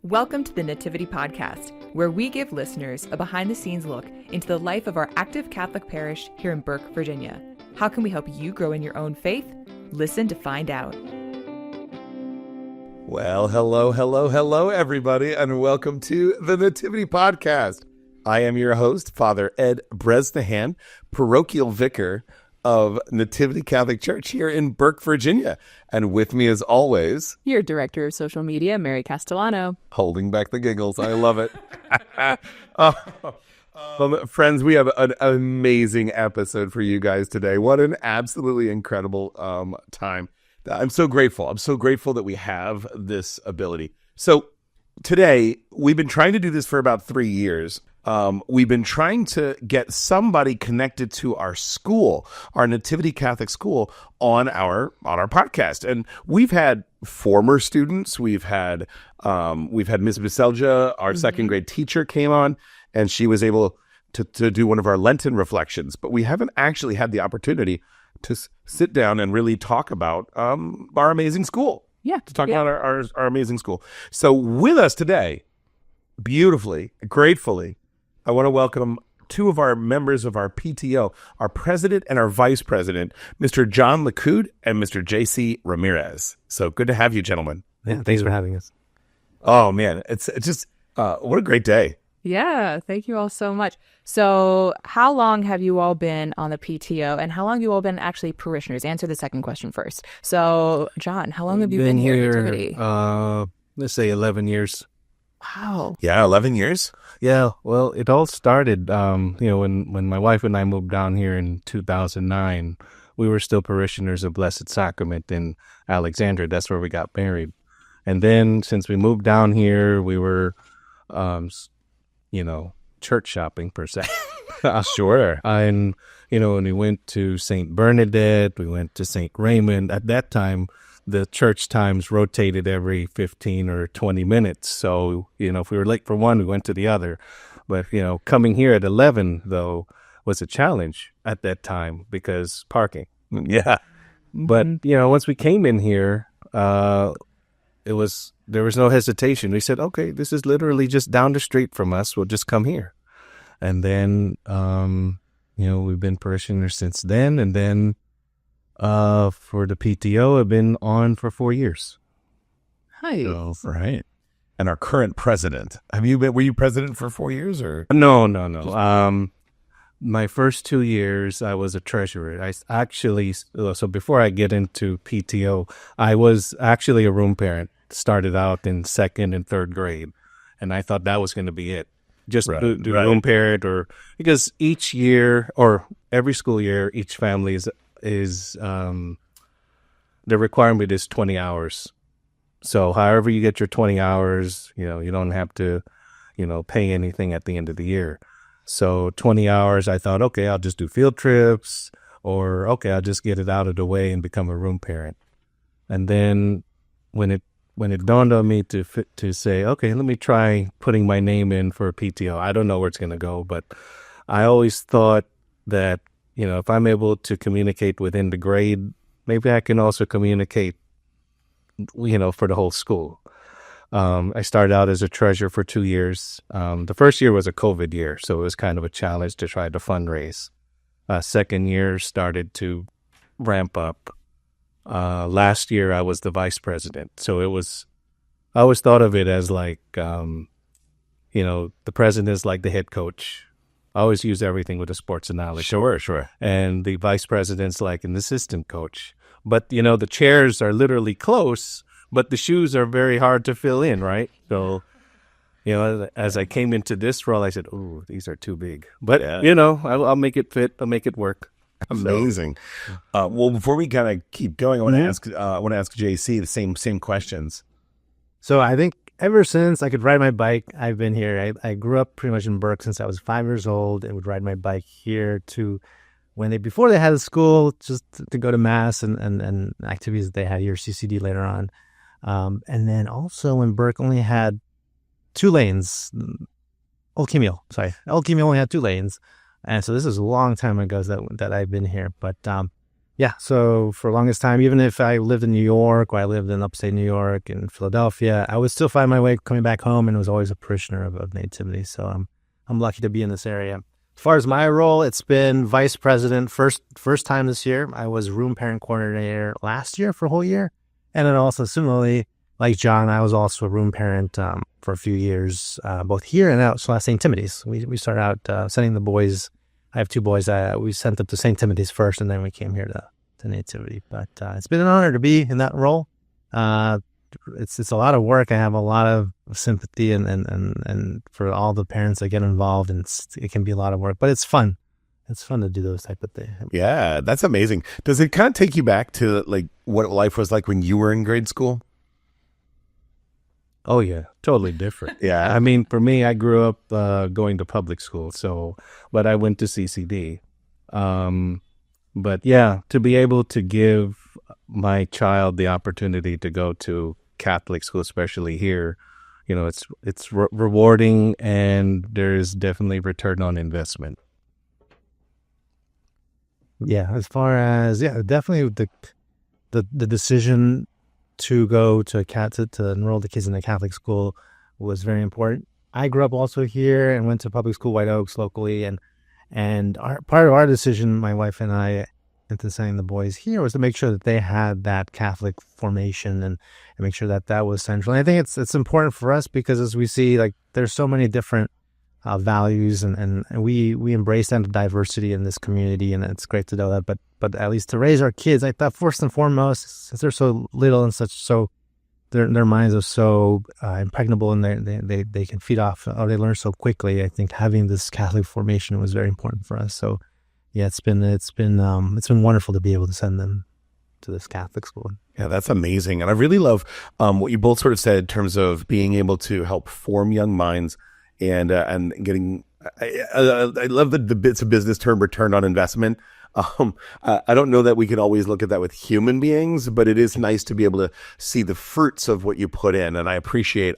Welcome to the Nativity Podcast, where we give listeners a behind-the-scenes look into the life of our active Catholic parish here in Burke, Virginia. How can we help you grow in your own faith? Listen to find out. Well, hello, everybody, and welcome to the Nativity Podcast. I am your host, Father Ed Bresnahan, parochial vicar of Nativity Catholic Church here in Burke, Virginia. And with me, as always, your director of social media, Mary Castellano. Holding back the giggles. I love it. Friends, we have an amazing episode for you guys today. What an absolutely incredible time. I'm so grateful. I'm so grateful that we have this ability. So today, we've been trying to do this for about 3 years. We've been trying to get somebody connected to our school, our Nativity Catholic School, on our podcast. And we've had former students. We've had Ms. Biselja, our second grade teacher, came on, and she was able to do one of our Lenten reflections. But we haven't actually had the opportunity to sit down and really talk about our amazing school. About our amazing school. So with us today, beautifully, gratefully, I want to welcome two of our members of our PTO, our president and our vice president, Mr. John Licud and Mr. JC Ramirez. So good to have you, gentlemen. Yeah, thanks for having us. Oh, man, it's just, what a great day. Yeah, thank you all so much. So how long have you all been on the PTO, and how long have you all been actually parishioners? Answer the second question first. So, John, how long have you been here at Nativity? Let's say 11 years. Wow. Yeah, 11 years? Yeah, well, it all started, when my wife and I moved down here in 2009, we were still parishioners of Blessed Sacrament in Alexandria. That's where we got married. And then since we moved down here, we were, church shopping per se. Sure. And, when we went to St. Bernadette, we went to St. Raymond. At that time, the church times rotated every 15 or 20 minutes. So, if we were late for one, we went to the other. But, coming here at 11, though, was a challenge at that time because parking. Yeah. But, once we came in here, there was no hesitation. We said, okay, this is literally just down the street from us. We'll just come here. And then, we've been parishioners since then. And then for the PTO, I've been on for 4 years. Hi. Oh, right. And our current president. Were you president for 4 years or? No. My first 2 years, I was a treasurer. So before I get into PTO, I was actually a room parent. Started out in second and third grade, and I thought that was going to be it. Just do room parent, because each year or every school year, each family is the requirement is 20 hours. So however you get your 20 hours, you don't have to, pay anything at the end of the year. So 20 hours, I thought, okay, I'll just do field trips, or okay, I'll just get it out of the way and become a room parent. And then when it dawned on me to say, okay, let me try putting my name in for a PTO. I don't know where it's going to go, but I always thought that, if I'm able to communicate within the grade, maybe I can also communicate, for the whole school. I started out as a treasurer for 2 years. The first year was a COVID year, so it was kind of a challenge to try to fundraise. Second year started to ramp up. Last year I was the vice president. So I always thought of it as like, the president is like the head coach. I always use everything with a sports analogy. Sure. And the vice president's like an assistant coach. But, the chairs are literally close, but the shoes are very hard to fill in, right? So, as I came into this role, I said, oh, these are too big. But, I'll make it fit. I'll make it work. Amazing. Well, before we kind of keep going, I want to ask JC the same questions. So I think ever since I could ride my bike, I've been here. I grew up pretty much in Burke since I was 5 years old, and would ride my bike here to before they had a school, just to go to mass and activities that they had here, CCD later on. And then also when Burke only had 2 lanes, Old Camille only had 2 lanes. And so this is a long time ago that I've been here. But Yeah, so for the longest time, even if I lived in New York or I lived in upstate New York and Philadelphia, I would still find my way coming back home, and was always a parishioner of Nativity. So I'm lucky to be in this area. As far as my role, it's been vice president. First time this year. I was room parent coordinator last year for a whole year, and then also similarly, like John, I was also a room parent for a few years, both here and out. So at St. Timothy's, we started out sending the boys. I have two boys. We sent them to St. Timothy's first, and then we came here to Nativity. But it's been an honor to be in that role. It's a lot of work. I have a lot of sympathy and for all the parents that get involved, and it can be a lot of work, but it's fun. It's fun to do those type of things. Yeah, that's amazing. Does it kind of take you back to like what life was like when you were in grade school? Oh, yeah, totally different. Yeah. I mean, for me, I grew up going to public school, but I went to CCD. But yeah, to be able to give my child the opportunity to go to Catholic school, especially here, it's rewarding, and there's definitely return on investment. Yeah, as far as definitely the decision to go to enroll the kids in a Catholic school was very important. I grew up also here and went to public school, White Oaks, locally, and part of our decision, my wife and I, into sending the boys here, was to make sure that they had that Catholic formation and make sure that was central. And I think it's important for us because, as we see, like, there's so many different values, and we embrace that diversity in this community, and it's great to know that. But at least to raise our kids, I thought first and foremost, since they're so little and so their minds are so impregnable, and they can feed off, or they learn so quickly. I think having this Catholic formation was very important for us. So yeah, it's been wonderful to be able to send them to this Catholic school. Yeah, that's amazing. And I really love what you both sort of said in terms of being able to help form young minds and getting, I love the bits of business term, return on investment. I don't know that we can always look at that with human beings, but it is nice to be able to see the fruits of what you put in. And I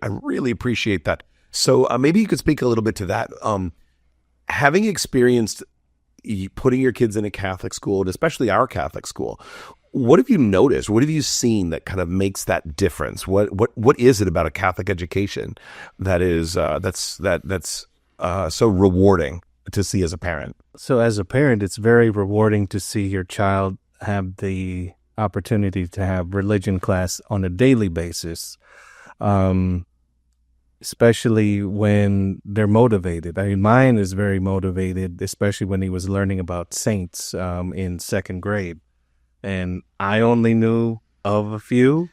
really appreciate that. So maybe you could speak a little bit to that. Having experienced putting your kids in a Catholic school, and especially our Catholic school, what have you noticed? What have you seen that kind of makes that difference? What is it about a Catholic education that is that's so rewarding to see as a parent? So as a parent, it's very rewarding to see your child have the opportunity to have religion class on a daily basis, especially when they're motivated. I mean, mine is very motivated, especially when he was learning about saints in second grade. And I only knew of a few,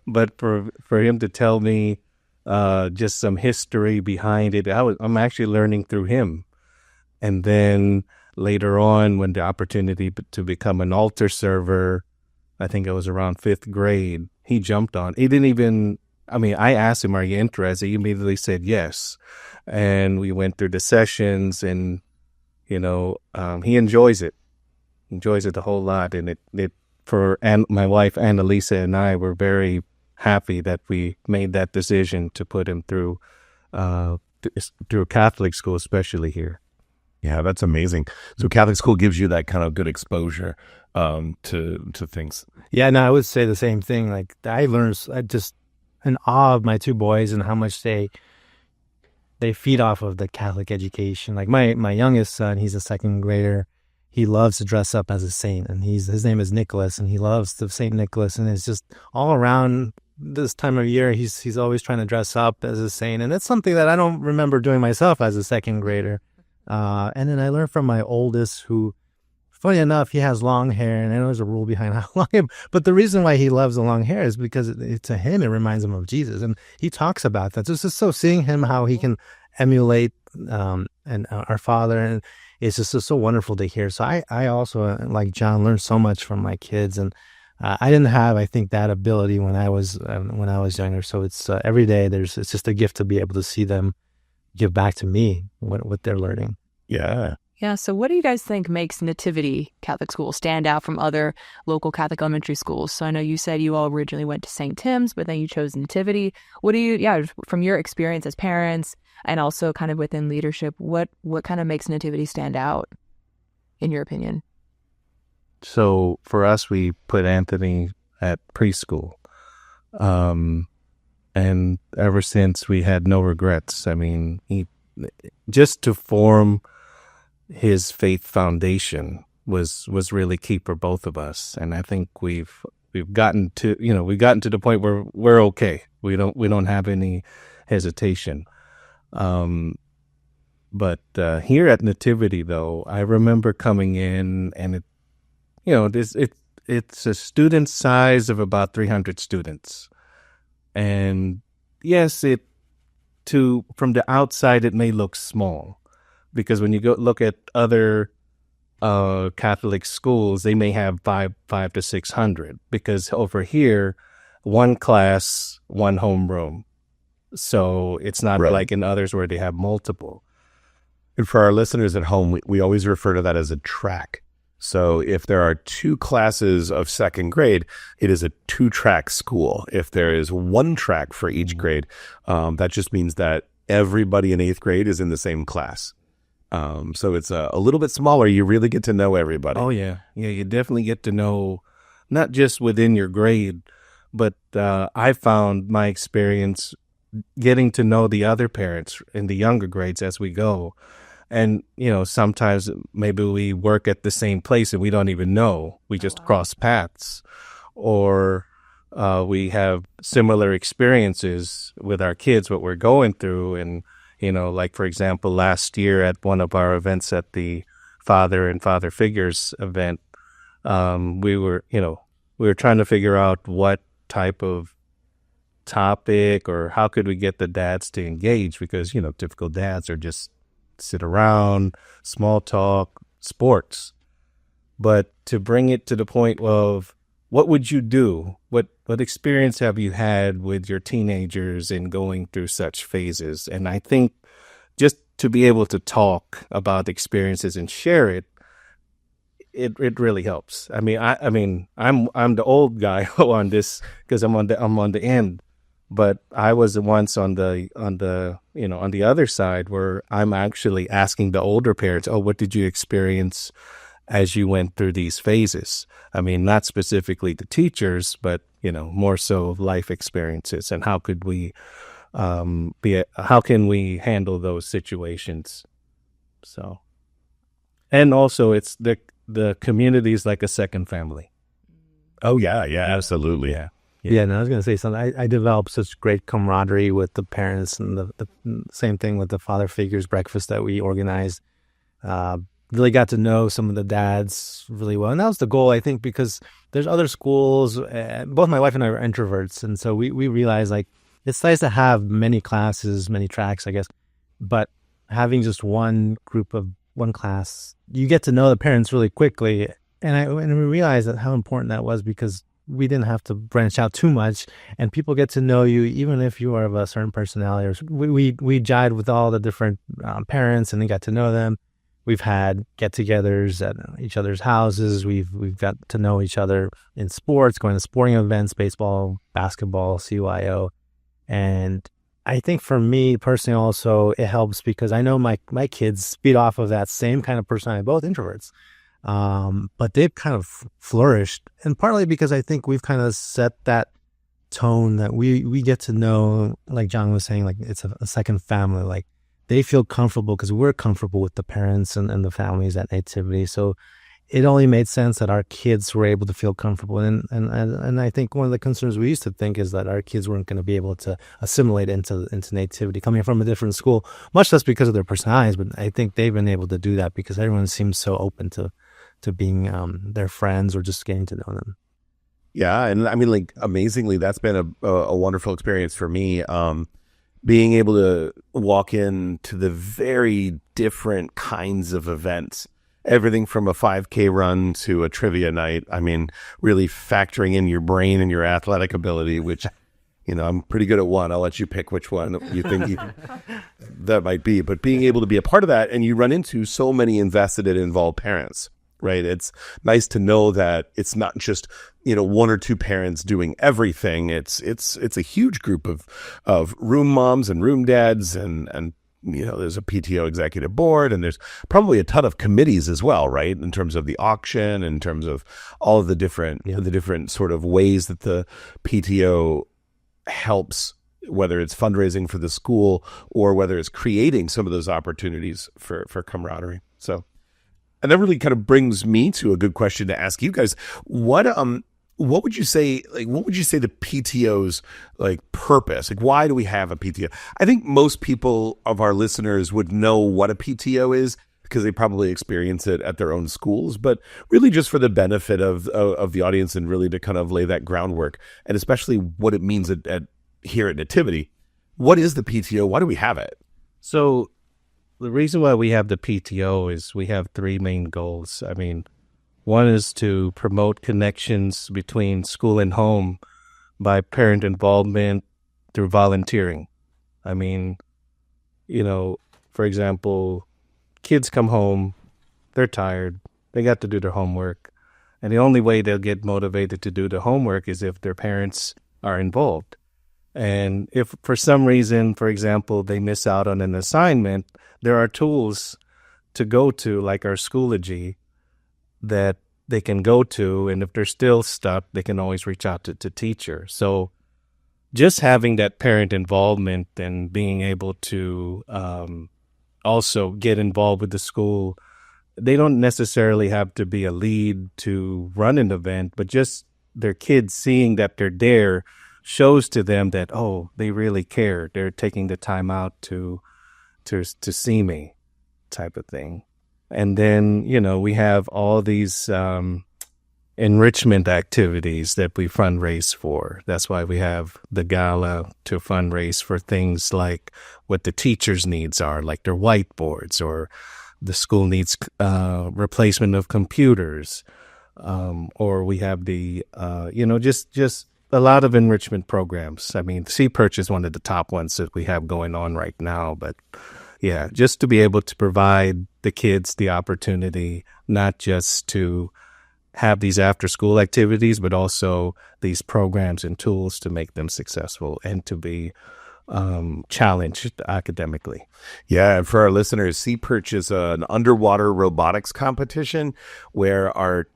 but for him to tell me just some history behind it, I'm actually learning through him. And then later on, when the opportunity to become an altar server, I think it was around fifth grade, he jumped on. He didn't even, I asked him, "Are you interested?" He immediately said yes. And we went through the sessions, and, he enjoys it. Enjoys it a whole lot. And my wife, Annalisa, and I were very happy that we made that decision to put him through Catholic school, especially here. Yeah, that's amazing. So Catholic school gives you that kind of good exposure to things. Yeah, no, I would say the same thing. Like, I just in awe of my two boys and how much they feed off of the Catholic education. Like my youngest son, he's a second grader. He loves to dress up as a saint, and his name is Nicholas, and he loves the Saint Nicholas, and it's just all around this time of year, he's always trying to dress up as a saint, and it's something that I don't remember doing myself as a second grader. And then I learned from my oldest, who, funny enough, he has long hair, and I know there's a rule behind how long, but the reason why he loves the long hair is because to him, it reminds him of Jesus. And he talks about that. So it's just so seeing him, how he can emulate, and our Father, and it's just so wonderful to hear. So I also, like John, learned so much from my kids, and I didn't have, I think, that ability when I was younger. So it's every day it's just a gift to be able to see them give back to me what they're learning. Yeah. Yeah. So what do you guys think makes Nativity Catholic School stand out from other local Catholic elementary schools? So I know you said you all originally went to St. Tim's, but then you chose Nativity. From your experience as parents and also kind of within leadership, what kind of makes Nativity stand out, in your opinion? So for us, we put Anthony at preschool. And ever since, we had no regrets. I mean, just to form his faith foundation was really key for both of us. And I think we've gotten to the point where we're okay. We don't have any hesitation. But here at Nativity, though, I remember coming in, and it's a student size of about 300 students. And yes, from the outside, it may look small, because when you go look at other Catholic schools, they may have 500 to 600, because over here, one class, one homeroom. So it's not like in others where they have multiple. And for our listeners at home, we always refer to that as a track. So if there are 2 classes of second grade, it is a 2-track school. If there is 1 track for each grade, that just means that everybody in 8th grade is in the same class. So it's a little bit smaller. You really get to know everybody. Oh, yeah. Yeah, you definitely get to know, not just within your grade, but I found my experience getting to know the other parents in the younger grades as we go. And, sometimes maybe we work at the same place and we don't even know. We just cross paths. Or we have similar experiences with our kids, what we're going through. And, like, for example, last year at one of our events at the Father and Father Figures event, we were trying to figure out what type of topic or how could we get the dads to engage, because, typical dads are just sit around, small talk, sports. But to bring it to the point of what would you do? What experience have you had with your teenagers in going through such phases? And I think just to be able to talk about experiences and share it really helps. I mean, I'm the old guy on this because I'm on the end. But I was once on the other side where I'm actually asking the older parents, oh, what did you experience as you went through these phases? I mean, not specifically the teachers, but, more so life experiences, and how could we how can we handle those situations? So, and also it's the community is like a second family. Oh, yeah, absolutely. Yeah. Yeah, no, I was going to say something. I developed such great camaraderie with the parents, and the same thing with the Father Figures breakfast that we organized. Really got to know some of the dads really well. And that was the goal, I think, because there's other schools. Both my wife and I are introverts. And so we realized, like, it's nice to have many classes, many tracks, I guess. But having just one class, you get to know the parents really quickly. And we realized that how important that was, because we didn't have to branch out too much, and people get to know you even if you are of a certain personality. We jived with all the different parents, and they got to know them. We've had get-togethers at each other's houses. We've got to know each other in sports, going to sporting events, baseball, basketball, CYO. And I think for me personally also, it helps because I know my kids feed off of that same kind of personality, both introverts. But they've kind of flourished, and partly because I think we've kind of set that tone that we get to know, like John was saying, like it's a second family. Like they feel comfortable because we're comfortable with the parents and the families at Nativity. So it only made sense that our kids were able to feel comfortable. And I think one of the concerns we used to think is that our kids weren't going to be able to assimilate into Nativity coming from a different school, much less because of their personalities. But I think they've been able to do that because everyone seems so open to being their friends or just getting to know them. Yeah, and I mean, like, amazingly, that's been a wonderful experience for me. Being able to walk into the very different kinds of events, everything from a 5K run to a trivia night. I mean, really factoring in your brain and your athletic ability, which, I'm pretty good at one. I'll let you pick which one you think that might be. But being able to be a part of that, and you run into so many invested and involved parents. Right. It's nice to know that it's not just, one or two parents doing everything. It's a huge group of room moms and room dads and there's a PTO executive board, and there's probably a ton of committees as well, right? In terms of the auction, in terms of all of the different sort of ways that the PTO helps, whether it's fundraising for the school or whether it's creating some of those opportunities for camaraderie. So, and that really kind of brings me to a good question to ask you guys. What would you say, the PTO's purpose? Why do we have a PTO? I think most people of our listeners would know what a PTO is because they probably experience it at their own schools, but really just for the benefit of the audience and really to kind of lay that groundwork, and especially what it means here at Nativity. What is the PTO? Why do we have it? So the reason why we have the PTO is we have three main goals. I mean, one is to promote connections between school and home by parent involvement through volunteering. I mean, for example, kids come home, they're tired, they got to do their homework, and the only way they'll get motivated to do the homework is if their parents are involved. And if for some reason, for example, they miss out on an assignment, there are tools to go to, like our Schoology, that they can go to, and if they're still stuck, they can always reach out to teacher. So just having that parent involvement and being able to also get involved with the school, they don't necessarily have to be a lead to run an event, but just their kids seeing that they're there shows to them that, oh, they really care. They're taking the time out to see me, type of thing. And then, we have all these enrichment activities that we fundraise for. That's why we have the gala to fundraise for things like what the teachers' needs are, like their whiteboards, or the school needs replacement of computers, or we have the, just a lot of enrichment programs. I mean, C-Perch is one of the top ones that we have going on right now, but yeah, just to be able to provide the kids the opportunity, not just to have these after-school activities, but also these programs and tools to make them successful and to be challenged academically. Yeah, and for our listeners, C-Perch is an underwater robotics competition where our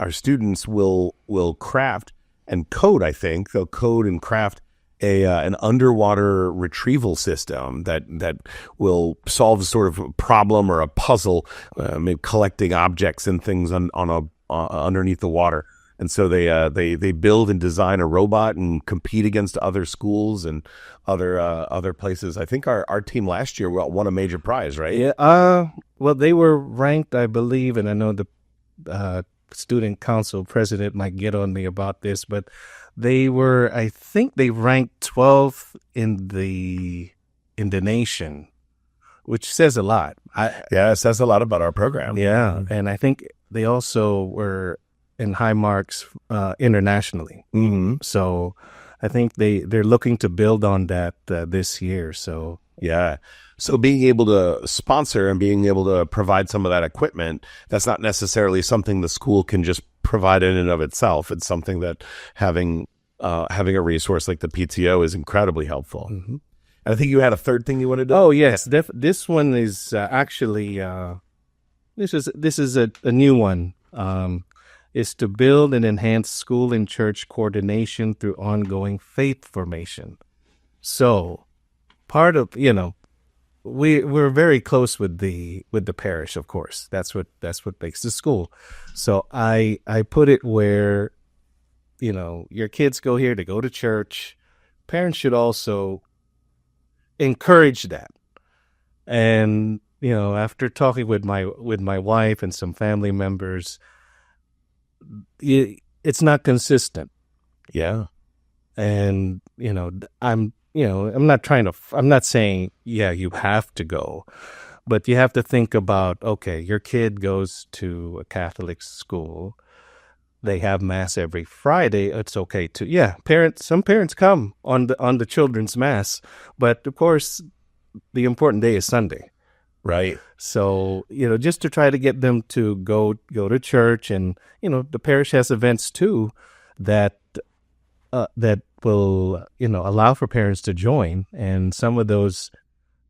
students will craft and code. I think they'll code and craft an underwater retrieval system that will solve sort of a problem or a puzzle, maybe collecting objects and things on underneath the water. And so they build and design a robot and compete against other schools and other places. I think our team last year won a major prize, right? Yeah. Well, they were ranked, I believe, and I know the student council president might get on me about this, but I think they ranked 12th in the nation, which says a lot. It says a lot about our program. Yeah, and I think they also were in high marks internationally. Mm-hmm. So I think they're looking to build on that this year. So yeah. So being able to sponsor and being able to provide some of that equipment, that's not necessarily something the school can just provide in and of itself. It's something that having a resource like the PTO is incredibly helpful. Mm-hmm. And I think you had a third thing you wanted to. Oh yes, this one is actually this is a new one. Is to build and enhance school and church coordination through ongoing faith formation. So part of we're very close with the parish, of course. That's what makes the school. So I put it where, your kids go here to go to church. Parents should also encourage that. And, after talking with my wife and some family members, it's not consistent. Yeah. And, I'm not saying, you have to go, but you have to think about, okay, your kid goes to a Catholic school. They have mass every Friday. It's okay to, some parents come on the children's mass, but of course the important day is Sunday. Right. So, just to try to get them to go to church, and, the parish has events too that will, allow for parents to join. And some of those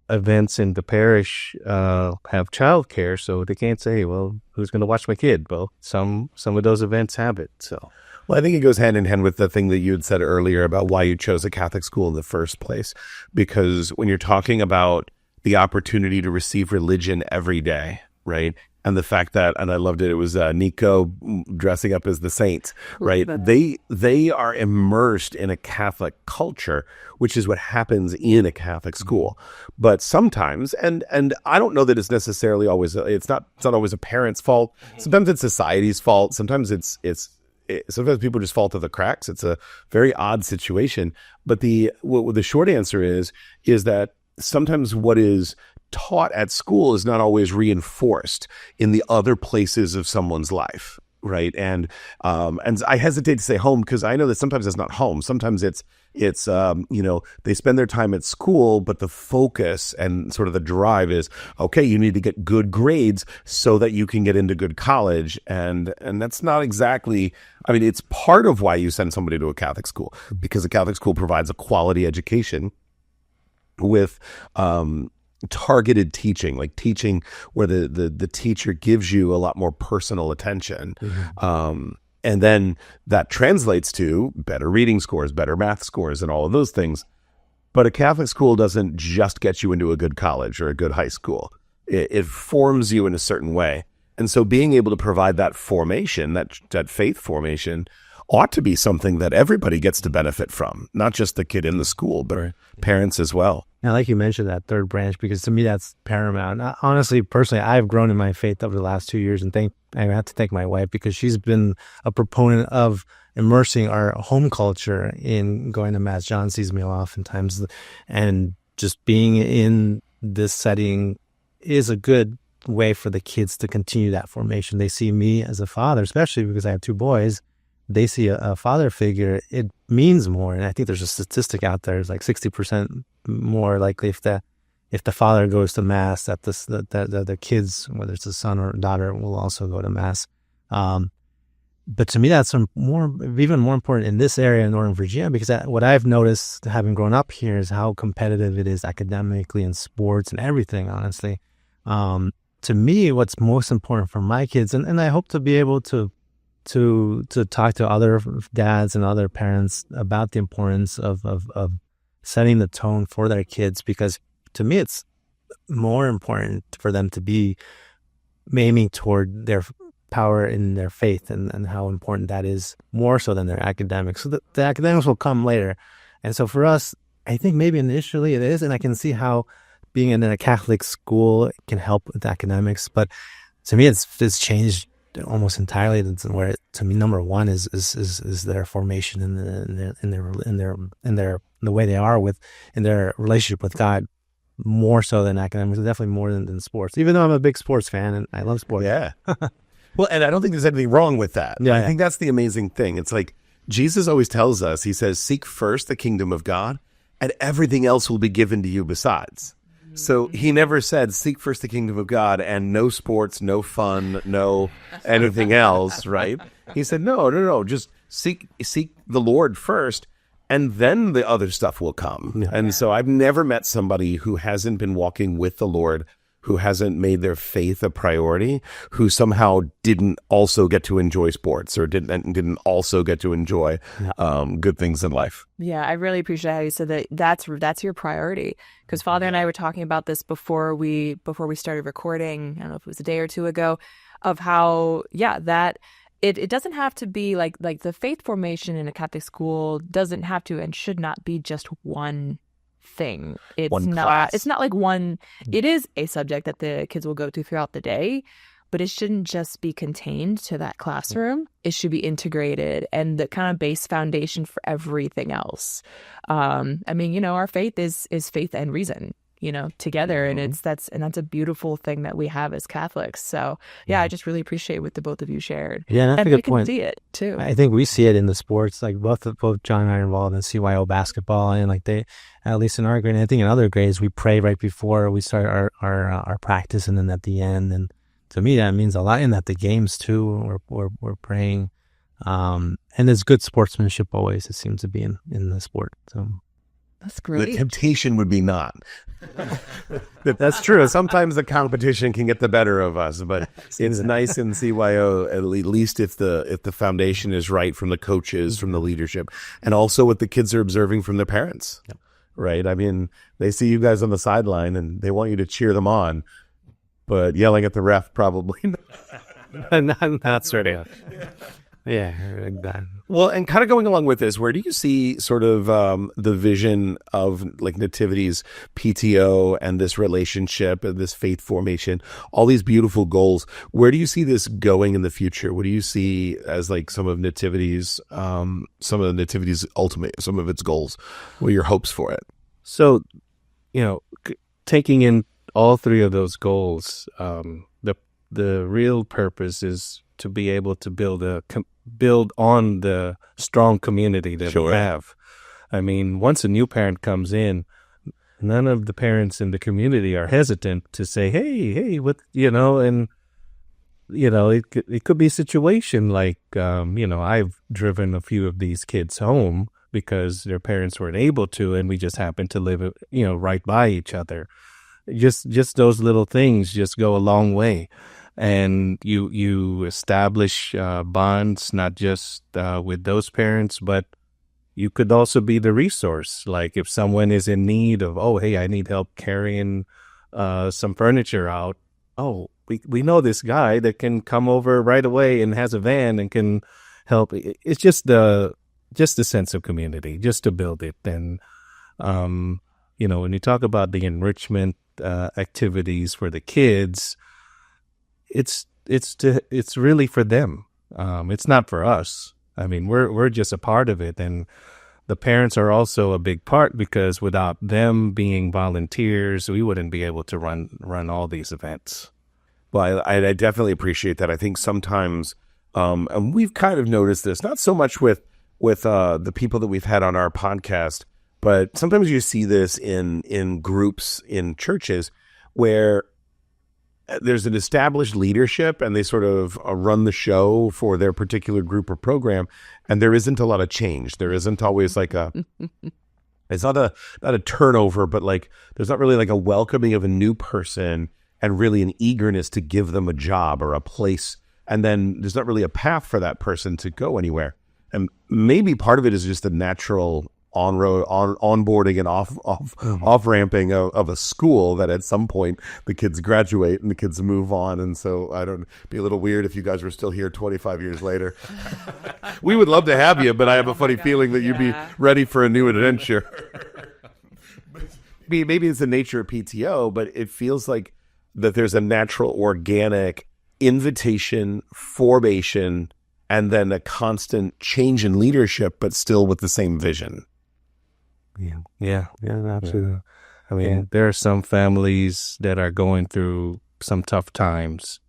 events in the parish have childcare, so they can't say, well, who's going to watch my kid? Well, some of those events have it. So, well, I think it goes hand in hand with the thing that you had said earlier about why you chose a Catholic school in the first place. Because when you're talking about the opportunity to receive religion every day, right? And the fact that, and I loved it, it was Nico dressing up as the saint, right? They are immersed in a Catholic culture, which is what happens in a Catholic school. But sometimes, and I don't know that it's necessarily always, it's not always a parent's fault. Sometimes it's society's fault. Sometimes sometimes people just fall through the cracks. It's a very odd situation. But the short answer is that sometimes what is taught at school is not always reinforced in the other places of someone's life, right? And I hesitate to say home because I know that sometimes it's not home. Sometimes it's they spend their time at school, but the focus and sort of the drive is, okay, you need to get good grades so that you can get into good college. And that's not exactly, I mean, it's part of why you send somebody to a Catholic school, because a Catholic school provides a quality education with targeted teaching, like teaching where the teacher gives you a lot more personal attention. And then that translates to better reading scores, better math scores, and all of those things. But a Catholic school doesn't just get you into a good college or a good high school. It forms you in a certain way. And so being able to provide that formation, that faith formation, ought to be something that everybody gets to benefit from, not just the kid in the school, but parents as well. And like you mentioned, that third branch, because to me, that's paramount. Honestly, personally, I've grown in my faith over the last 2 years, and I have to thank my wife, because she's been a proponent of immersing our home culture in going to Mass. John sees me oftentimes, and just being in this setting is a good way for the kids to continue that formation. They see me as a father, especially because I have 2 boys. They see a father figure, it means more. And I think there's a statistic out there, it's like 60% more likely if the father goes to Mass, that the kids, whether it's a son or a daughter, will also go to Mass. But to me, that's even more important in this area in Northern Virginia, because what I've noticed, having grown up here, is how competitive it is academically in sports and everything, honestly. To me, what's most important for my kids, and I hope to be able to talk to other dads and other parents about the importance of setting the tone for their kids, because to me, it's more important for them to be aiming toward their power in their faith and how important that is, more so than their academics. So the academics will come later. And so for us, I think maybe initially it is, and I can see how being in a Catholic school can help with academics. But to me, it's changed almost entirely. Where to me, number one is their formation in the way they are in their relationship with God, more so than academics, definitely more than sports. Even though I'm a big sports fan and I love sports. Yeah. Well, and I don't think there's anything wrong with that. Yeah, I think that's the amazing thing. It's like Jesus always tells us, he says, seek first the kingdom of God and everything else will be given to you besides. So he never said, seek first the kingdom of God and no sports, no fun, no anything else, right? He said, no, just seek the Lord first, and then the other stuff will come. Yeah. And so I've never met somebody who hasn't been walking with the Lord, who hasn't made their faith a priority, who somehow didn't also get to enjoy sports or didn't also get to enjoy good things in life. Yeah, I really appreciate how you said that. That's your priority. Because Father and I were talking about this before we started recording. I don't know if it was a day or two ago, of how that it doesn't have to be like the faith formation in a Catholic school doesn't have to and should not be just one thing. It's not like one. It is a subject that the kids will go through throughout the day, but it shouldn't just be contained to that classroom. It should be integrated and the kind of base foundation for everything else. I mean, our faith is faith and reason, together, and that's a beautiful thing that we have as Catholics. So I just really appreciate what the both of you shared. Yeah, that's and a good we can point. see it too. I think we see it in the sports, like both John and I are involved in CYO basketball, and like they, at least in our grade, and I think in other grades, we pray right before we start our practice, and then at the end. And to me, that means a lot. And at the games too, we're praying, and there's good sportsmanship always. It seems to be in the sport. So. That's The great. temptation would be not. That's true. Sometimes the competition can get the better of us, but it's nice in CYO, at least if the foundation is right from the coaches, from the leadership, and also what the kids are observing from their parents. Yep. Right? I mean, they see you guys on the sideline and they want you to cheer them on, but yelling at the ref probably not. Not sort of. Yeah, exactly. Well, and kind of going along with this, where do you see sort of the vision of like Nativity's PTO and this relationship and this faith formation, all these beautiful goals? Where do you see this going in the future? What do you see as like some of Nativity's ultimate, some of its goals? What are your hopes for it? So, taking in all three of those goals, the real purpose is to be able to build on the strong community that we have. I mean, once a new parent comes in, none of the parents in the community are hesitant to say, hey, what, and, it could be a situation like, I've driven a few of these kids home because their parents weren't able to, and we just happened to live, right by each other. Just those little things just go a long way. And you establish bonds, not just with those parents, but you could also be the resource. Like if someone is in need of, I need help carrying some furniture out. Oh, we know this guy that can come over right away and has a van and can help. It's just the sense of community, just to build it. And, when you talk about the enrichment activities for the kids, it's really for them. It's not for us. I mean, we're just a part of it, and the parents are also a big part, because without them being volunteers, we wouldn't be able to run all these events. Well, I definitely appreciate that. I think sometimes, and we've kind of noticed this, not so much with the people that we've had on our podcast, but sometimes you see this in groups in churches where there's an established leadership and they sort of run the show for their particular group or program, and there isn't a lot of change. There isn't always like it's not a turnover, but like there's not really like a welcoming of a new person and really an eagerness to give them a job or a place. And then there's not really a path for that person to go anywhere. And maybe part of it is just the natural onboarding and off ramping of a school that at some point the kids graduate and the kids move on. And so it'd be a little weird if you guys were still here 25 years later. We would love to have you, but I have a funny feeling that you'd be ready for a new adventure. Maybe it's the nature of PTO, but it feels like that there's a natural organic invitation, formation, and then a constant change in leadership, but still with the same vision. Yeah, absolutely. I mean, there are some families that are going through some tough times,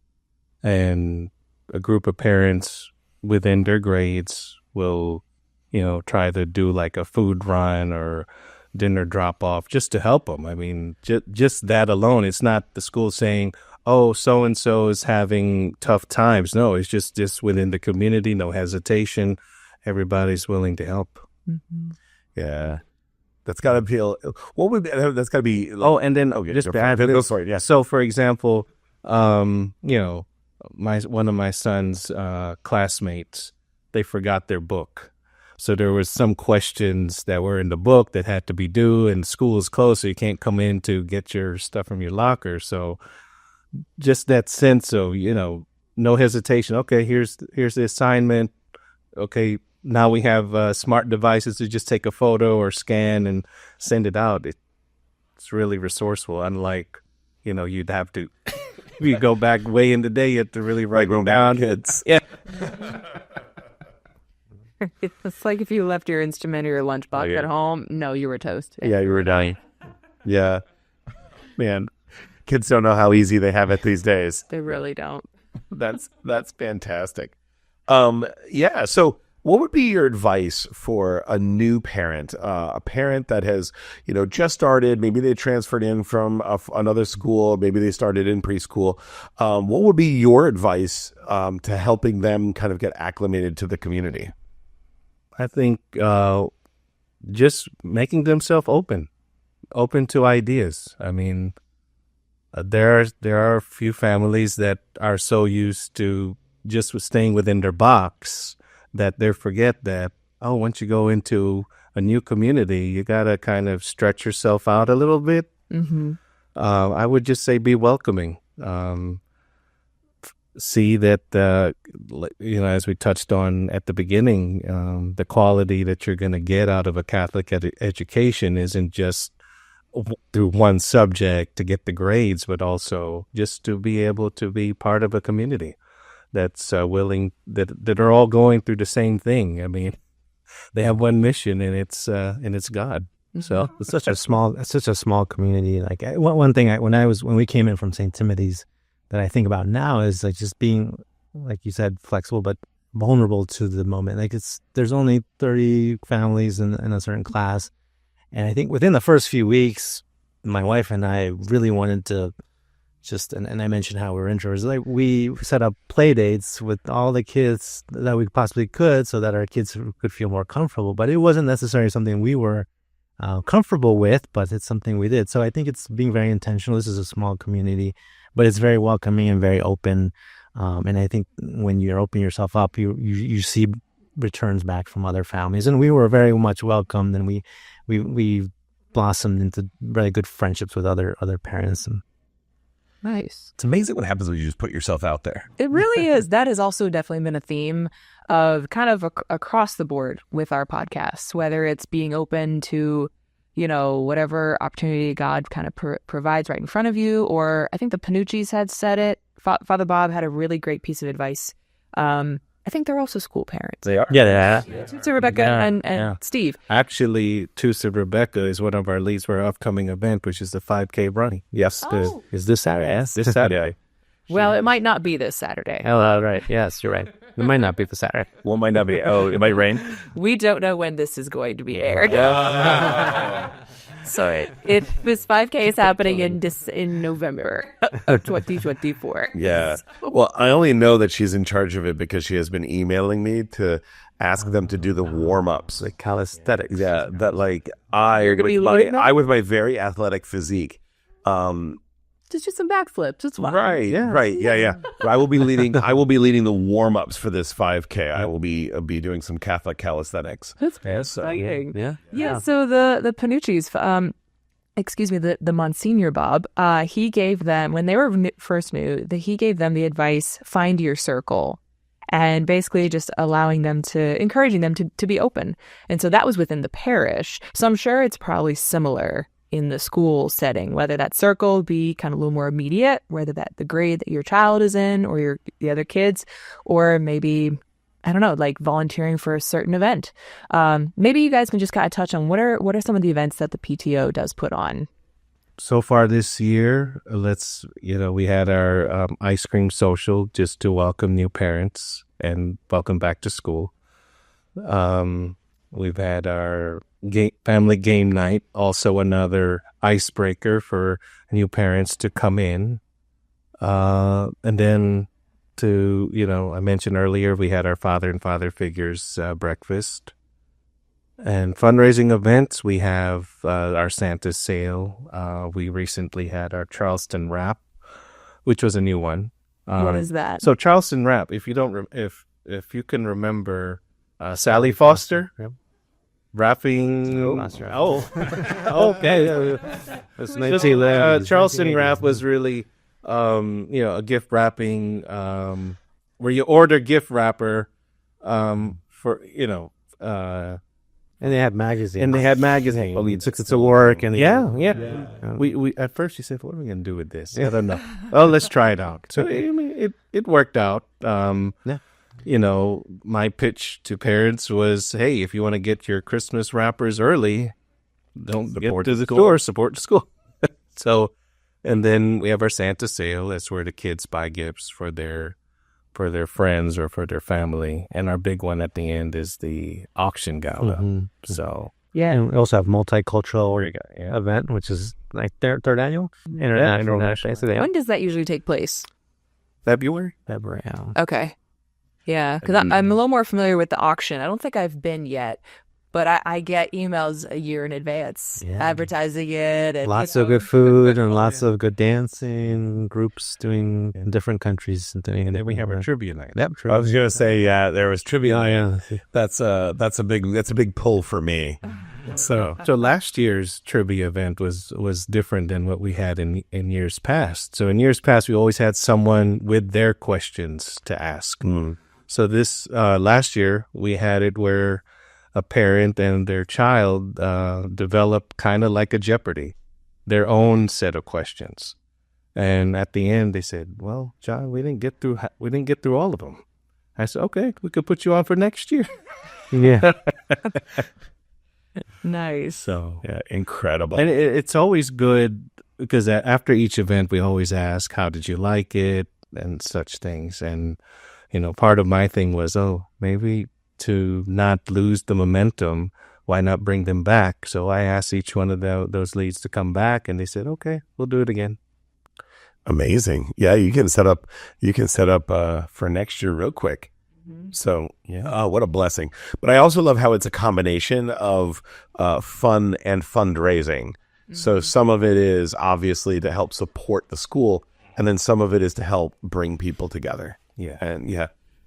and a group of parents within their grades will, try to do like a food run or dinner drop off just to help them. I mean, just that alone. It's not the school saying, oh, so-and-so is having tough times. No, it's just within the community, no hesitation. Everybody's willing to help. Mm-hmm. Yeah. That's got to feel. That's got to be. And then just to add, sorry. Yeah. So, for example, one of my son's classmates, they forgot their book, so there was some questions that were in the book that had to be due, and school is closed, so you can't come in to get your stuff from your locker. So, just that sense of no hesitation. Okay, here's the assignment. Okay. Now we have smart devices to just take a photo or scan and send it out. It's really resourceful. Unlike, you'd have to, if you go back way in the day, you have to really write them down. Kids. Yeah. It's like if you left your instrument or your lunchbox at home. No, you were toast. Yeah, you were dying. Yeah. Man, kids don't know how easy they have it these days. They really don't. That's fantastic. So what would be your advice for a new parent, a parent that has, just started, maybe they transferred in from another school, maybe they started in preschool. What would be your advice to helping them kind of get acclimated to the community? I think just making themselves open to ideas. I mean, there are a few families that are so used to just staying within their box that they forget that, once you go into a new community, you got to kind of stretch yourself out a little bit. Mm-hmm. I would just say be welcoming. See that, as we touched on at the beginning, the quality that you're going to get out of a Catholic education isn't just through one subject to get the grades, but also just to be able to be part of a community that's willing, that are all going through the same thing. I mean, they have one mission, and it's God. So It's such a small community. Like one thing when we came in from St. Timothy's that I think about now is like just being, like you said, flexible but vulnerable to the moment. Like there's only 30 families in a certain class, and I think within the first few weeks, my wife and I really wanted to and I mentioned how we're introverts. Like we set up play dates with all the kids that we possibly could, so that our kids could feel more comfortable. But it wasn't necessarily something we were comfortable with, but it's something we did. So I think it's being very intentional. This is a small community, but it's very welcoming and very open. And I think when you open yourself up, you see returns back from other families. And we were very much welcomed, and we blossomed into very good friendships with other parents. And Nice. It's amazing what happens when you just put yourself out there. It really is. That has also definitely been a theme of kind of across the board with our podcasts, whether it's being open to, whatever opportunity God kind of provides right in front of you, or I think the Panucci's had said it. Father Bob had a really great piece of advice. I think they're also school parents. They are. yeah. So Rebecca and Steve. Actually, Tusa Rebecca is one of our leads for our upcoming event, which is the 5K running. Yes, Is this Saturday? Yes. this Saturday. Well, it might not be this Saturday. Oh, right. Yes, you're right. It might not be the Saturday. Well, might not be. Oh, it might rain. We don't know when this is going to be aired. So this 5K is happening in November 2024. Yeah. Well, I only know that she's in charge of it because she has been emailing me to ask them to do the warm-ups. Like calisthenics. Yeah, that like I with my very athletic physique. Just do some backflips. It's fine. Right. Yeah. I will be leading the warm-ups for this 5K. I will be doing some Catholic calisthenics. That's exciting. Yeah. So the Panucci's, the Monsignor Bob, he gave them, when they were first new, he gave them the advice, find your circle, and basically just encouraging them to be open. And so that was within the parish. So I'm sure it's probably similar in the school setting, whether that circle be kind of a little more immediate, whether that the grade that your child is in or the other kids, or maybe, I don't know, like volunteering for a certain event. Maybe you guys can just kind of touch on what are some of the events that the PTO does put on. So far this year, we had our ice cream social just to welcome new parents and welcome back to school. We've had our family game night, also another icebreaker for new parents to come in. And then I mentioned earlier, we had our father and father figures breakfast. And fundraising events, we have our Santa sale. We recently had our Charleston wrap, which was a new one. What is that? So Charleston wrap, if you you can remember Sally Foster. Yep. Wrapping. Okay. Charleston wrap was really, a gift wrapping, where you order gift wrapper, for. And they had magazines. Well, You took it to work, and yeah. We at first she said, "What are we gonna do with this?" I don't know. Oh, let's try it out. So I mean, it worked out. My pitch to parents was, hey, if you want to get your Christmas wrappers early, don't get to the store, support the school. So, and then we have our Santa sale. That's where the kids buy gifts for their friends or for their family. And our big one at the end is the auction gala. Mm-hmm. So, yeah, and we also have multicultural event, which is like their third annual international. When does that usually take place? February. Okay. Yeah, because I'm a little more familiar with the auction. I don't think I've been yet, but I get emails a year in advance advertising it. And, lots of good food and lots of good dancing, groups doing in different countries. And then we have a trivia night. Yep, I was going to say, there was trivia. Oh, yeah. That's a big pull for me. So last year's trivia event was different than what we had in years past. So in years past, we always had someone with their questions to ask. So this last year, we had it where a parent and their child develop kind of like a Jeopardy, their own set of questions. And at the end, they said, "Well, John, we didn't get through all of them." I said, "Okay, we could put you on for next year." Yeah. Nice. So yeah, incredible. And it's always good because after each event, we always ask, "How did you like it?" and such things. And part of my thing was, maybe to not lose the momentum, why not bring them back? So I asked each one of those leads to come back, and they said, "Okay, we'll do it again." Amazing. Yeah, you can set up for next year real quick. So yeah, what a blessing. But I also love how it's a combination of fun and fundraising. So some of it is obviously to help support the school, and then some of it is to help bring people together. Yeah. And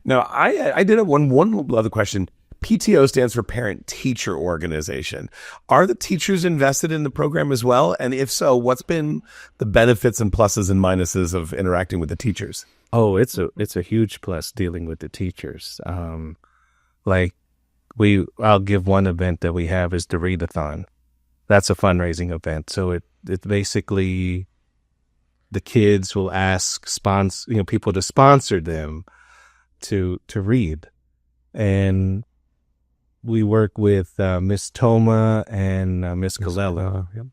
now I did have one other question. PTO stands for Parent Teacher Organization. Are the teachers invested in the program as well? And if so, what's been the benefits and pluses and minuses of interacting with the teachers? Oh, it's a huge plus dealing with the teachers. I'll give one event that we have is the readathon. That's a fundraising event. So it basically, the kids will ask people to sponsor them to read. And we work with Miss Toma and Miss Kalela. Yep.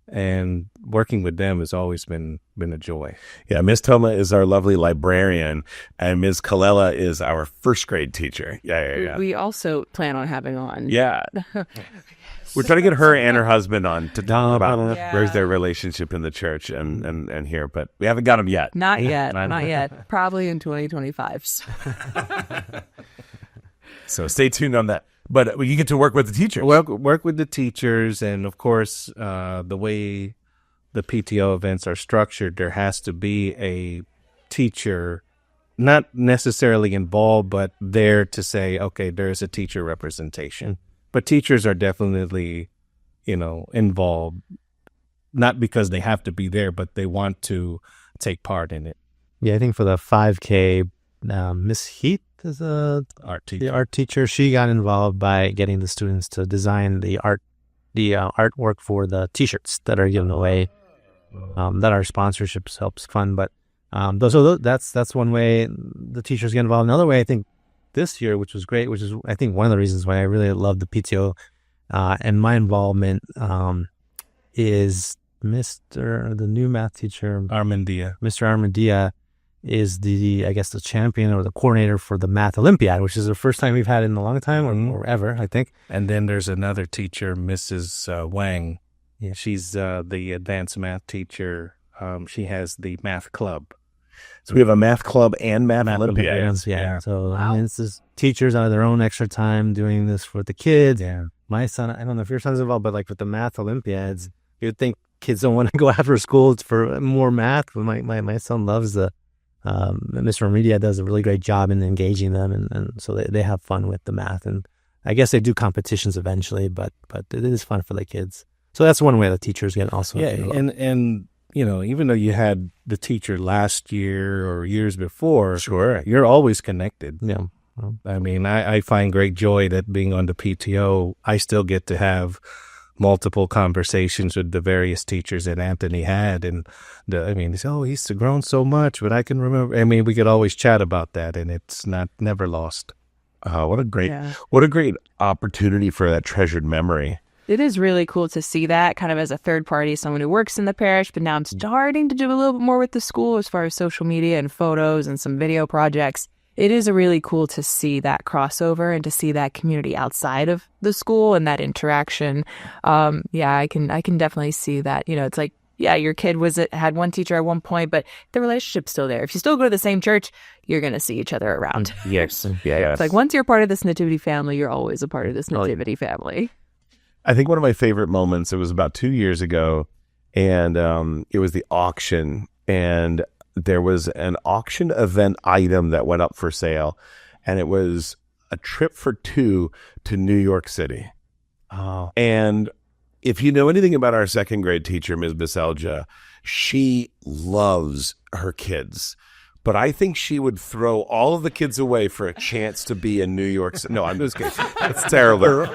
And working with them has always been a joy. Yeah, Miss Toma is our lovely librarian, and Ms. Kalela is our first grade teacher. Yeah. We also plan on having on. Yeah. We're trying to get her and her husband on to talk about where's their relationship in the church and here, but we haven't got them yet. Not yet. Not yet. Probably in 2025. So stay tuned on that. But you get to work with the teachers. Work with the teachers, and of course, the way the PTO events are structured, there has to be a teacher, not necessarily involved, but there to say, okay, there's a teacher representation. But teachers are definitely, involved, not because they have to be there, but they want to take part in it. Yeah, I think for the 5K, Miss Heath is the art teacher. She got involved by getting the students to design the artwork for the T-shirts that are given away. That our sponsorships helps fund, but that's one way the teachers get involved. Another way, I think, this year, which was great, which is I think one of the reasons why I really love the PTO and my involvement is the new math teacher Armandia. Mr. Armandia is the champion or the coordinator for the Math Olympiad, which is the first time we've had it in a long time or ever, I think. And then there's another teacher, Mrs. Wang. Yeah. She's the advanced math teacher. She has the math club. So we have a math club and math Olympiad. Yeah. So it's just teachers out of their own extra time doing this for the kids. Yeah. My son, I don't know if your son's involved, but like with the math Olympiads, you'd think kids don't want to go after school for more math. But my son loves Mr. Ramirez does a really great job in engaging them, and so they have fun with the math. And I guess they do competitions eventually, but it is fun for the kids. So that's one way the teachers get also. Yeah, and even though you had the teacher last year or years before, sure, you're always connected. Yeah. I mean, I find great joy that being on the PTO, I still get to have multiple conversations with the various teachers that Anthony had. And they say, oh, he's grown so much, but I can remember. I mean, we could always chat about that, and it's never lost. What a great opportunity for that treasured memory. It is really cool to see that kind of as a third party, someone who works in the parish, but now I'm starting to do a little bit more with the school as far as social media and photos and some video projects. It is really cool to see that crossover and to see that community outside of the school and that interaction. I can definitely see that. It's like, yeah, your kid had one teacher at one point, but the relationship's still there. If you still go to the same church, you're going to see each other around. Yes. Yeah. It's like once you're part of this nativity family, you're always a part of this nativity family. I think one of my favorite moments, it was about 2 years ago, and it was the auction, and there was an auction event item that went up for sale, and it was a trip for 2 to New York City. Oh. And if you know anything about our second grade teacher, Ms. Biselja, she loves her kids. But I think she would throw all of the kids away for a chance to be in New York City. No, I'm just kidding. That's terrible.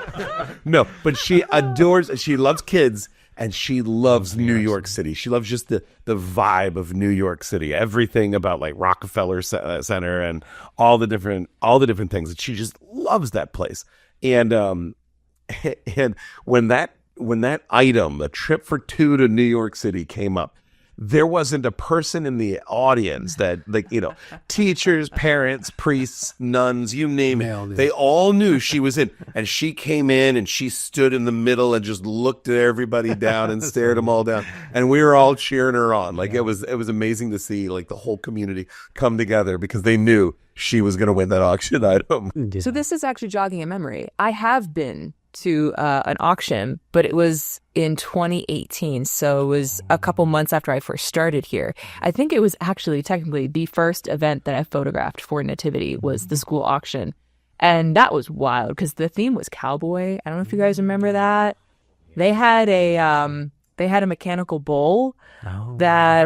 No, but she loves kids, and she loves New York City. She loves just the vibe of New York City, everything about like Rockefeller Center and all the different things. She just loves that place. And when that item, the trip for 2 to New York City, came up, there wasn't a person in the audience that, like, teachers, parents, priests, nuns, you name it. They all knew she was in. And she came in and she stood in the middle and just looked at everybody down and stared them all down. And we were all cheering her on. Like, it was amazing to see, like, the whole community come together because they knew she was going to win that auction item. So this is actually jogging a memory. I have been to an auction, but it was in 2018. So it was a couple months after I first started here. I think it was actually technically the first event that I photographed for Nativity was the school auction. And that was wild because the theme was cowboy. I don't know if you guys remember that. They had a mechanical bull that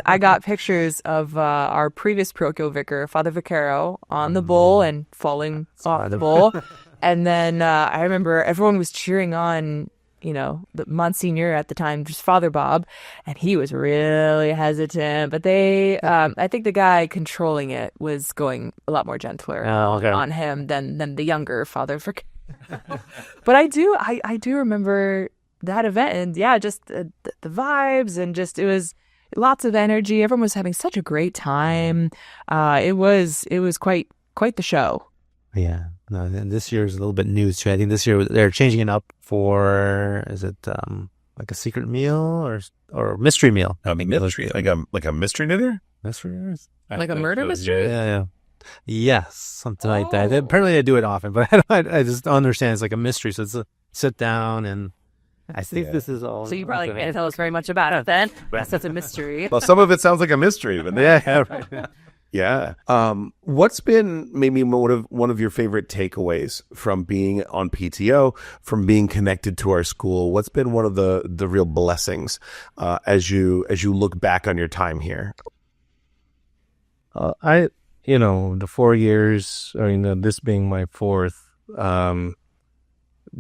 I got pictures of our previous parochial vicar, Father Vaccaro, on the bull and falling off the bull. And then I remember everyone was cheering on, the Monsignor at the time, just Father Bob, and he was really hesitant. But I think the guy controlling it was going a lot more gentler on him than the younger Father Vaccaro. But I do remember that event, and yeah, just the vibes, and just it was lots of energy. Everyone was having such a great time. It was quite the show. Yeah. No, and this year is a little bit new too. I think this year they're changing it up for, is it like a secret meal or mystery meal? Mystery, like a mystery dinner? Mystery? Like a murder mystery? Yeah. Yes, something like that. Apparently they do it often, but I just don't understand. It's like a mystery, so it's a sit down, and I think this is all. So you probably can't tell us very much about it then. That's a mystery. Well, some of it sounds like a mystery, but yeah, right. Yeah. What's been maybe one of your favorite takeaways from being on PTO, from being connected to our school? What's been one of the real blessings as you look back on your time here? The 4 years, or this being my fourth,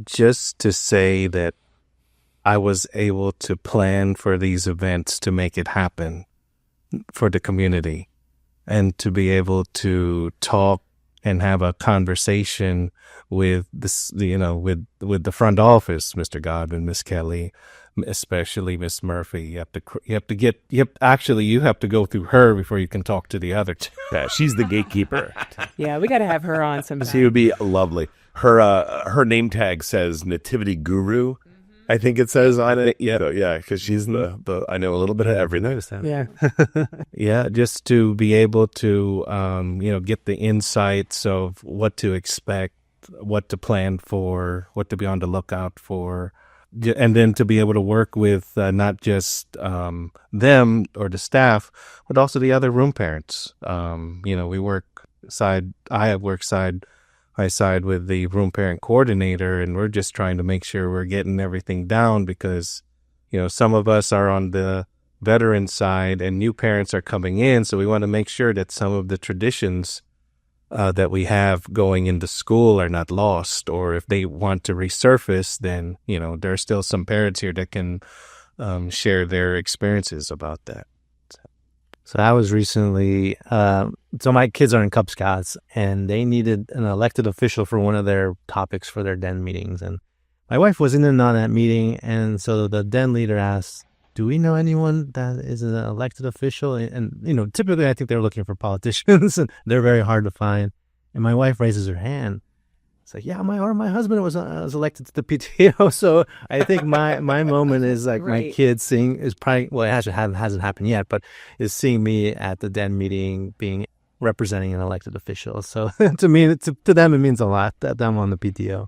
just to say that I was able to plan for these events to make it happen for the community. And to be able to talk and have a conversation with this, with the front office, Mr. Godwin, Miss Kelly, especially Miss Murphy. You have to go through her before you can talk to the other two. Yeah, she's the gatekeeper. Yeah, we got to have her on sometime. She would be lovely. Her name tag says Nativity Guru. I think it says on it. Yeah, because she's the I know a little bit of everything. Yeah. Yeah, just to be able to, get the insights of what to expect, what to plan for, what to be on the lookout for, and then to be able to work with not just them or the staff, but also the other room parents. We work I work side by side with the room parent coordinator, and we're just trying to make sure we're getting everything down because, some of us are on the veteran side and new parents are coming in. So we want to make sure that some of the traditions that we have going into school are not lost, or if they want to resurface, then, there are still some parents here that can share their experiences about that. So I was recently, so my kids are in Cub Scouts, and they needed an elected official for one of their topics for their den meetings. And my wife was in and on that meeting, and so the den leader asked, do we know anyone that is an elected official? And typically I think they're looking for politicians, and they're very hard to find. And my wife raises her hand, It's like, yeah, my husband was elected to the PTO. So I think my moment is like my kid seeing is probably, well, it hasn't happened yet, but is seeing me at the den meeting being representing an elected official. So to me, to them, it means a lot that I'm on the PTO.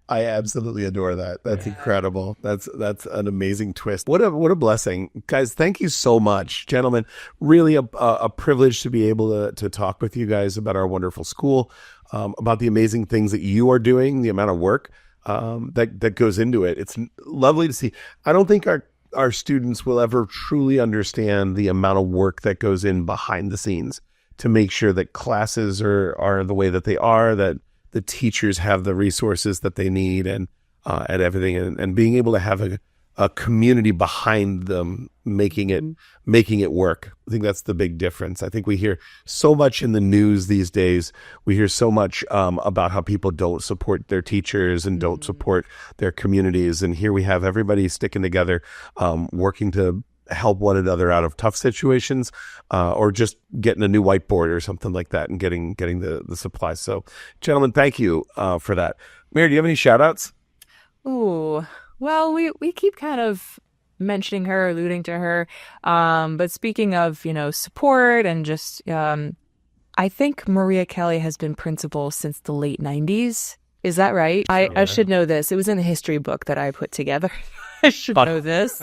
I absolutely adore that. That's incredible. That's an amazing twist. What a blessing. Guys, thank you so much. Gentlemen, really a privilege to be able to talk with you guys about our wonderful school, about the amazing things that you are doing, the amount of work that goes into it. It's lovely to see. I don't think our students will ever truly understand the amount of work that goes in behind the scenes to make sure that classes are the way that they are, that the teachers have the resources that they need and everything, and being able to have a community behind them making it work. I think that's the big difference. I think we hear so much in the news these days. We hear so much about how people don't support their teachers and don't support their communities. And here we have everybody sticking together, working to help one another out of tough situations, or just getting a new whiteboard or something like that and getting the supplies. So, gentlemen, thank you for that. Mary, do you have any shout outs? Ooh, well, we keep kind of mentioning her, alluding to her. But speaking of, support and just, I think Maria Kelly has been principal since the late 90s. Is that right? I should know this. It was in the history book that I put together. I should know this.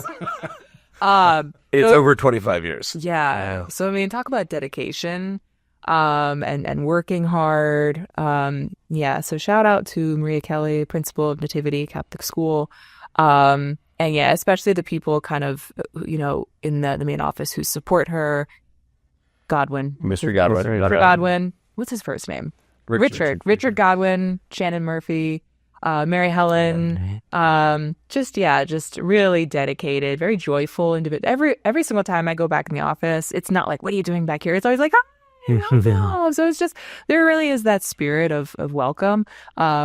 It's over 25 years. Yeah. So, I mean, talk about dedication, and working hard. So shout out to Maria Kelly, principal of Nativity Catholic School. And yeah, especially the people kind of, in the main office who support her. Godwin. Mr. Godwin. Godwin. What's his first name? Richard Godwin, Shannon Murphy, Mary Helen, just really dedicated, very joyful individual. Every single time I go back in the office, it's not like, what are you doing back here? It's always like, oh, so it's just, there really is that spirit of welcome,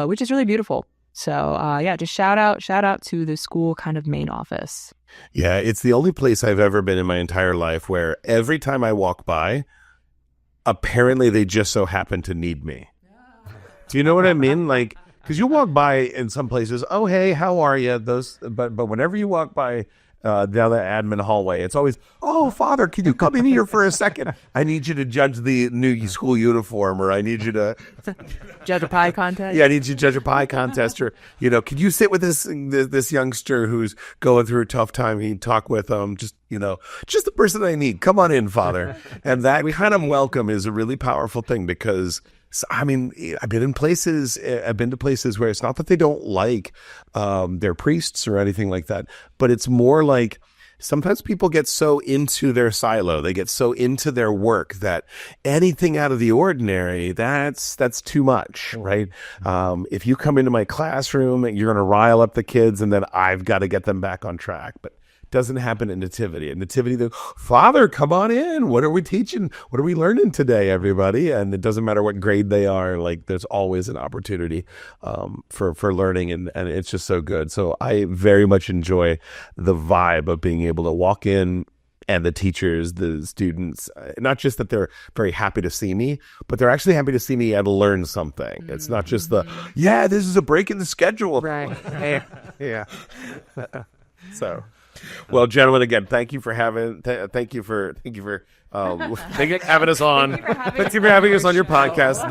which is really beautiful. So, just shout out to the school kind of main office. Yeah, it's the only place I've ever been in my entire life where every time I walk by, apparently they just so happen to need me. Do you know what I mean? Like, because you walk by in some places, oh, hey, how are you? But whenever you walk by down the admin hallway, it's always, oh, Father, can you come in here for a second? I need you to judge the new school uniform, or I need you to judge a pie contest. Yeah, I need you to judge a pie contest, or can you sit with this youngster who's going through a tough time? Can you talk with just the person I need. Come on in, Father. And that kind of welcome is a really powerful thing because, I mean, I've been to places where it's not that they don't like their priests or anything like that, but it's more like sometimes people get so into their silo, they get so into their work that anything out of the ordinary, that's too much, right? If you come into my classroom, you're going to rile up the kids, and then I've got to get them back on track. But doesn't happen at Nativity. At Nativity, the Father, come on in. What are we teaching? What are we learning today, everybody? And it doesn't matter what grade they are. Like, there's always an opportunity for learning, and it's just so good. So I very much enjoy the vibe of being able to walk in, and the teachers, the students, not just that they're very happy to see me, but they're actually happy to see me and learn something. It's not just this is a break in the schedule. Right. Yeah. So. Well, gentlemen, again, thank you for having having us on. Thank you for having us on your podcast.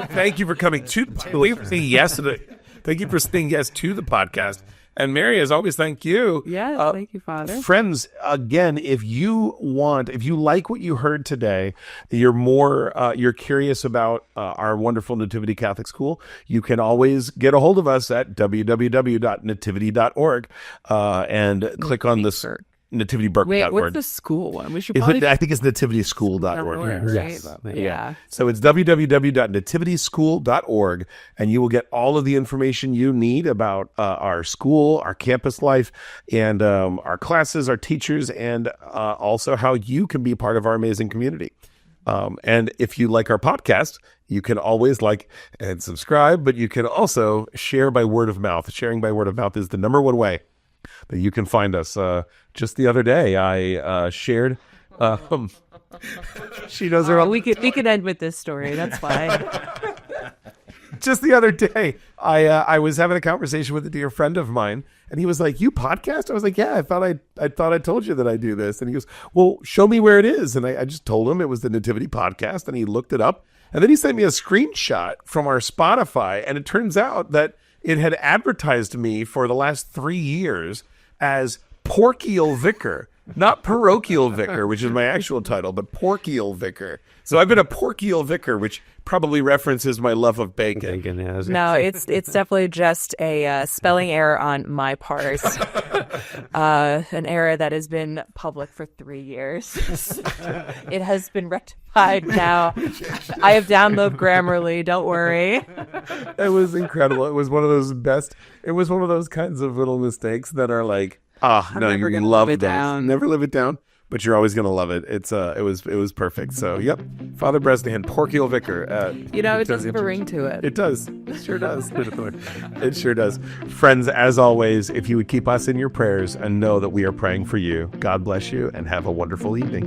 Thank you for coming to. Thank you for saying yes to the podcast. And Mary, as always, thank you. Yes, thank you, Father. Friends, again, if you like what you heard today, you're curious about our wonderful Nativity Catholic School, you can always get a hold of us at www.nativity.org and click on this. NativityBurke.org. Wait, what's the school one? I think it's nativityschool.org. Right? Yeah. So it's www.nativityschool.org, and you will get all of the information you need about our school, our campus life, and our classes, our teachers, and also how you can be part of our amazing community. And if you like our podcast, you can always like and subscribe, but you can also share by word of mouth. Sharing by word of mouth is the number one way that you can find us. Just the other day, I shared. She knows her. We could end with this story. That's fine. just the other day, I was having a conversation with a dear friend of mine, and he was like, "You podcast?" I was like, "Yeah, I thought I told you that I do this." And he goes, "Well, show me where it is." And I just told him it was the Nativity podcast, and he looked it up, and then he sent me a screenshot from our Spotify, and it turns out that it had advertised me for the last 3 years as Porkial Vicar. Not parochial vicar, which is my actual title, but porkial vicar. So I've been a porkial vicar, which probably references my love of bacon. No, it's definitely just a spelling error on my part. An error that has been public for 3 years. It has been rectified now. I have downloaded Grammarly. Don't worry. It was incredible. It was one of those it was one of those kinds of little mistakes that are like, no, you love it down. Never live it down, but you're always gonna love it. It was perfect. So, yep, Father Bresnahan, Porkial Vicar. It does have a ring to it. It does. It sure does. It sure does. Friends, as always, if you would keep us in your prayers and know that we are praying for you. God bless you and have a wonderful evening.